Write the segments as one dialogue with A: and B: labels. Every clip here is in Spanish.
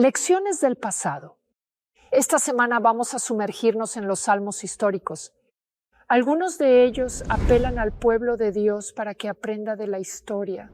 A: Lecciones del pasado. Esta semana vamos a sumergirnos en los salmos históricos. Algunos de ellos apelan al pueblo de Dios para que aprenda de la historia.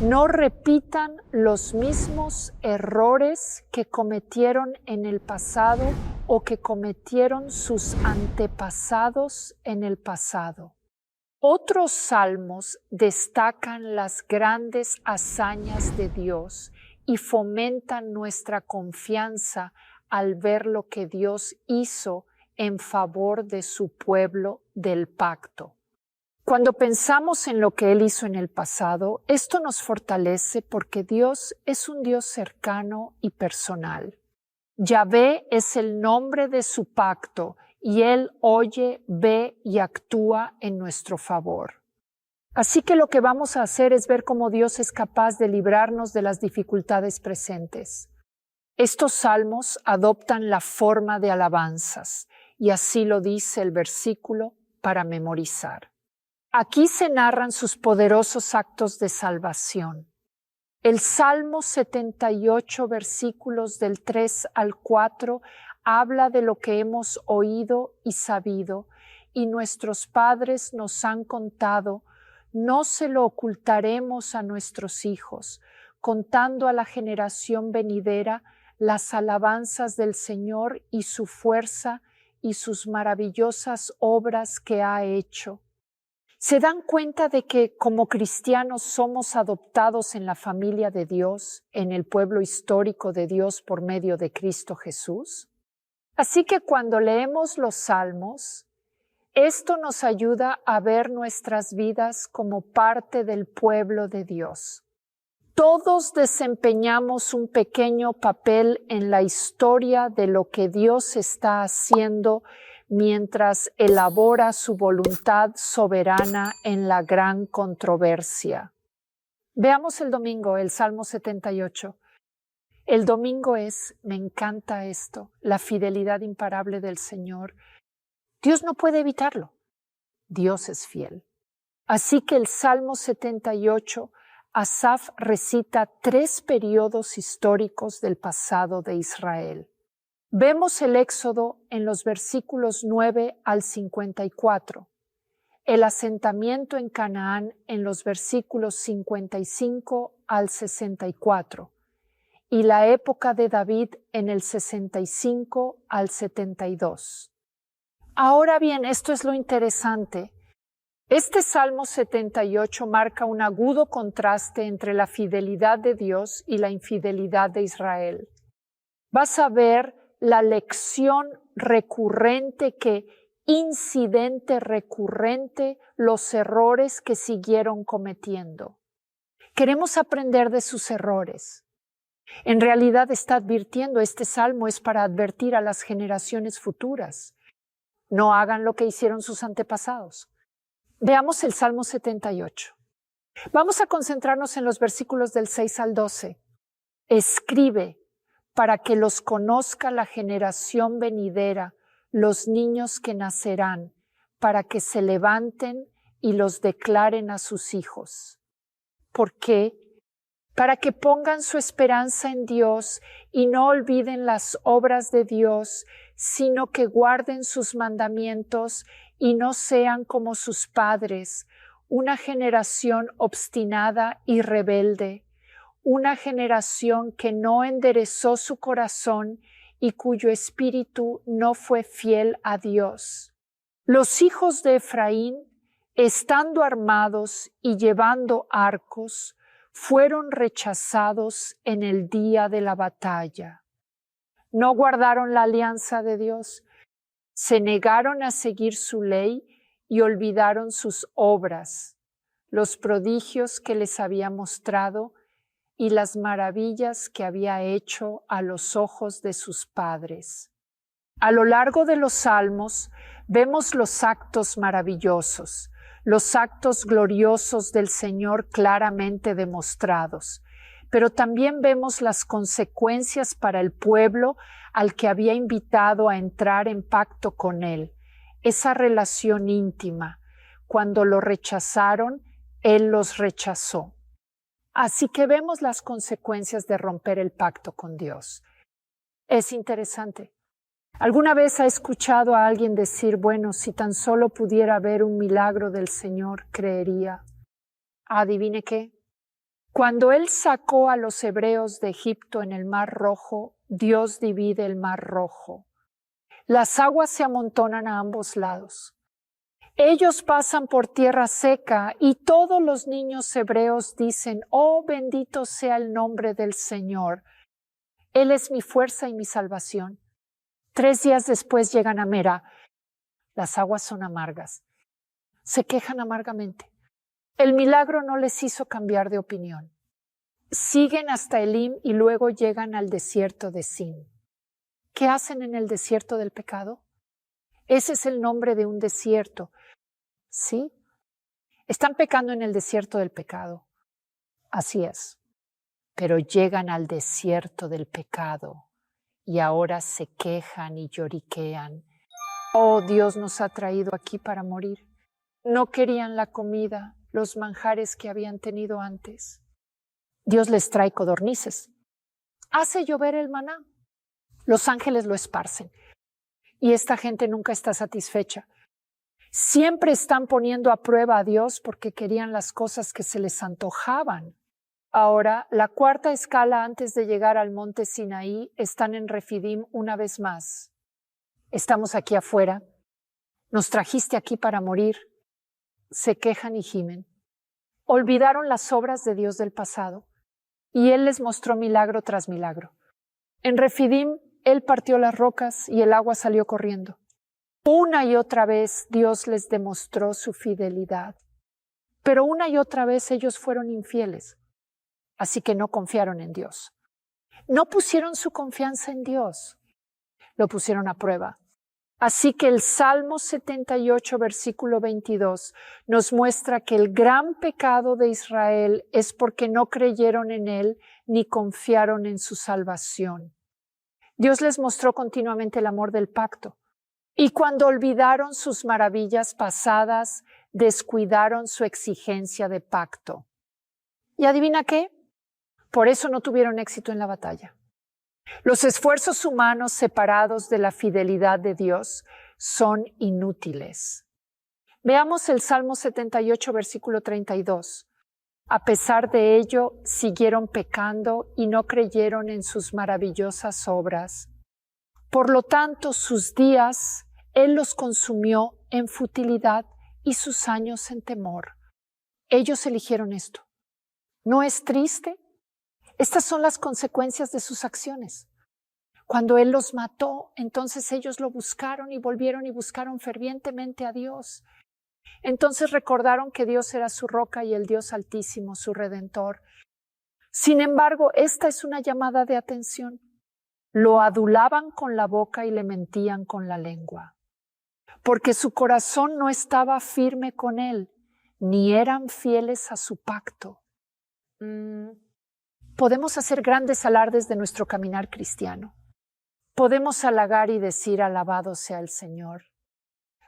A: No repitan los mismos errores que cometieron en el pasado o que cometieron sus antepasados en el pasado. Otros salmos destacan las grandes hazañas de Dios y fomentan nuestra confianza al ver lo que Dios hizo en favor de su pueblo del pacto. Cuando pensamos en lo que Él hizo en el pasado, esto nos fortalece porque Dios es un Dios cercano y personal. Yahvé es el nombre de su pacto y Él oye, ve y actúa en nuestro favor. Así que lo que vamos a hacer es ver cómo Dios es capaz de librarnos de las dificultades presentes. Estos salmos adoptan la forma de alabanzas y así lo dice el versículo para memorizar. Aquí se narran sus poderosos actos de salvación. El Salmo 78, versículos del 3 al 4, habla de lo que hemos oído y sabido, y nuestros padres nos han contado. No se lo ocultaremos a nuestros hijos, contando a la generación venidera las alabanzas del Señor y su fuerza y sus maravillosas obras que ha hecho. ¿Se dan cuenta de que como cristianos somos adoptados en la familia de Dios, en el pueblo histórico de Dios por medio de Cristo Jesús? Así que cuando leemos los salmos, esto nos ayuda a ver nuestras vidas como parte del pueblo de Dios. Todos desempeñamos un pequeño papel en la historia de lo que Dios está haciendo mientras elabora su voluntad soberana en la gran controversia. Veamos el domingo, el Salmo 78. El domingo me encanta esto, la fidelidad imparable del Señor. Dios no puede evitarlo. Dios es fiel. Así que el Salmo 78, Asaf recita 3 periodos históricos del pasado de Israel. Vemos el Éxodo en los versículos 9 al 54, el asentamiento en Canaán en los versículos 55 al 64 y la época de David en el 65 al 72. Ahora bien, esto es lo interesante. Este Salmo 78 marca un agudo contraste entre la fidelidad de Dios y la infidelidad de Israel. Vas a ver la lección recurrente incidente recurrente, los errores que siguieron cometiendo. Queremos aprender de sus errores. En realidad está advirtiendo, este Salmo es para advertir a las generaciones futuras. No hagan lo que hicieron sus antepasados. Veamos el Salmo 78. Vamos a concentrarnos en los versículos del 6 al 12. Escribe para que los conozca la generación venidera, los niños que nacerán, para que se levanten y los declaren a sus hijos. ¿Por qué? Para que pongan su esperanza en Dios y no olviden las obras de Dios, sino que guarden sus mandamientos y no sean como sus padres, una generación obstinada y rebelde, una generación que no enderezó su corazón y cuyo espíritu no fue fiel a Dios. Los hijos de Efraín, estando armados y llevando arcos, fueron rechazados en el día de la batalla. No guardaron la alianza de Dios, se negaron a seguir su ley y olvidaron sus obras, los prodigios que les había mostrado y las maravillas que había hecho a los ojos de sus padres. A lo largo de los salmos vemos los actos maravillosos, los actos gloriosos del Señor claramente demostrados, pero también vemos las consecuencias para el pueblo al que había invitado a entrar en pacto con Él, esa relación íntima. Cuando lo rechazaron, Él los rechazó. Así que vemos las consecuencias de romper el pacto con Dios. Es interesante. ¿Alguna vez ha escuchado a alguien decir, bueno, si tan solo pudiera ver un milagro del Señor, creería? ¿Adivine qué? Cuando Él sacó a los hebreos de Egipto en el Mar Rojo, Dios divide el Mar Rojo. Las aguas se amontonan a ambos lados. Ellos pasan por tierra seca y todos los niños hebreos dicen, oh, bendito sea el nombre del Señor. Él es mi fuerza y mi salvación. 3 días después llegan a Mera. Las aguas son amargas. Se quejan amargamente. El milagro no les hizo cambiar de opinión. Siguen hasta Elim y luego llegan al desierto de Sin. ¿Qué hacen en el desierto del pecado? Ese es el nombre de un desierto. ¿Sí? Están pecando en el desierto del pecado. Así es. Pero llegan al desierto del pecado y ahora se quejan y lloriquean. Oh, Dios nos ha traído aquí para morir. No querían la comida, los manjares que habían tenido antes. Dios les trae codornices. Hace llover el maná. Los ángeles lo esparcen. Y esta gente nunca está satisfecha. Siempre están poniendo a prueba a Dios porque querían las cosas que se les antojaban. Ahora, la 4ª escala antes de llegar al monte Sinaí, están en Refidim una vez más. Estamos aquí afuera. Nos trajiste aquí para morir. Se quejan y gimen. Olvidaron las obras de Dios del pasado y Él les mostró milagro tras milagro. En Refidim, Él partió las rocas y el agua salió corriendo. Una y otra vez Dios les demostró su fidelidad, pero una y otra vez ellos fueron infieles, así que no confiaron en Dios. No pusieron su confianza en Dios, lo pusieron a prueba. Así que el Salmo 78, versículo 22, nos muestra que el gran pecado de Israel es porque no creyeron en Él ni confiaron en su salvación. Dios les mostró continuamente el amor del pacto. Y cuando olvidaron sus maravillas pasadas, descuidaron su exigencia de pacto. ¿Y adivina qué? Por eso no tuvieron éxito en la batalla. Los esfuerzos humanos separados de la fidelidad de Dios son inútiles. Veamos el Salmo 78, versículo 32. A pesar de ello, siguieron pecando y no creyeron en sus maravillosas obras. Por lo tanto, sus días Él los consumió en futilidad y sus años en temor. Ellos eligieron esto. ¿No es triste? Estas son las consecuencias de sus acciones. Cuando Él los mató, entonces ellos lo buscaron y volvieron y buscaron fervientemente a Dios. Entonces recordaron que Dios era su roca y el Dios Altísimo, su Redentor. Sin embargo, esta es una llamada de atención. Lo adulaban con la boca y le mentían con la lengua, porque su corazón no estaba firme con Él, ni eran fieles a su pacto. Podemos hacer grandes alardes de nuestro caminar cristiano. Podemos halagar y decir alabado sea el Señor.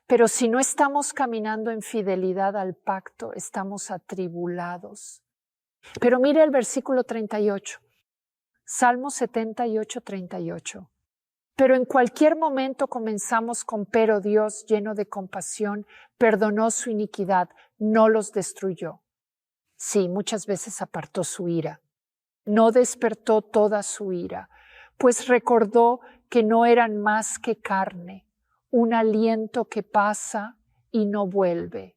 A: Pero si no estamos caminando en fidelidad al pacto, estamos atribulados. Pero mire el versículo 38. Salmo 78, 38. Pero en cualquier momento comenzamos con pero Dios, lleno de compasión, perdonó su iniquidad, no los destruyó. Sí, muchas veces apartó su ira. No despertó toda su ira, pues recordó que no eran más que carne, un aliento que pasa y no vuelve.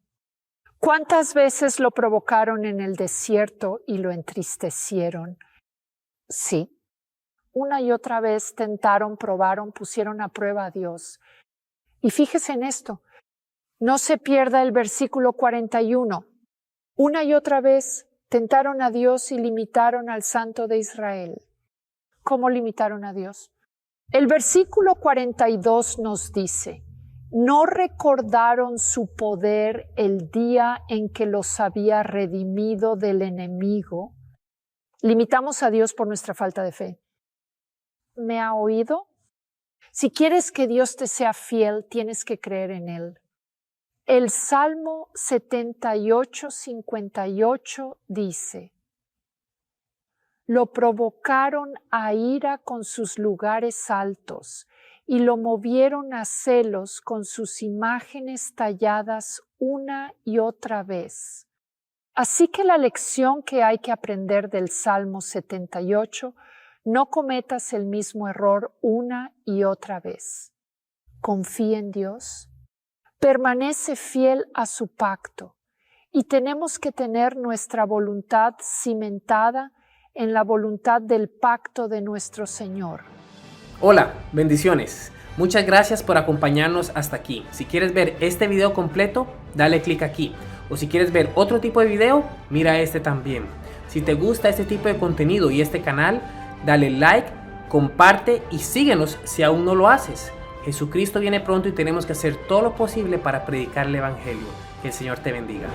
A: ¿Cuántas veces lo provocaron en el desierto y lo entristecieron? Sí, una y otra vez tentaron, probaron, pusieron a prueba a Dios. Y fíjese en esto, no se pierda el versículo 41. Una y otra vez tentaron a Dios y limitaron al Santo de Israel. ¿Cómo limitaron a Dios? El versículo 42 nos dice, no recordaron su poder el día en que los había redimido del enemigo. Limitamos a Dios por nuestra falta de fe. ¿Me ha oído? Si quieres que Dios te sea fiel, tienes que creer en Él. El Salmo 78, 58 dice, lo provocaron a ira con sus lugares altos y lo movieron a celos con sus imágenes talladas una y otra vez. Así que la lección que hay que aprender del Salmo 78, no cometas el mismo error una y otra vez. Confía en Dios, permanece fiel a su pacto y tenemos que tener nuestra voluntad cimentada en la voluntad del pacto de nuestro Señor.
B: Hola, bendiciones. Muchas gracias por acompañarnos hasta aquí. Si quieres ver este video completo, dale clic aquí. O si quieres ver otro tipo de video, mira este también. Si te gusta este tipo de contenido y este canal, dale like, comparte y síguenos si aún no lo haces. Jesucristo viene pronto y tenemos que hacer todo lo posible para predicar el Evangelio. Que el Señor te bendiga.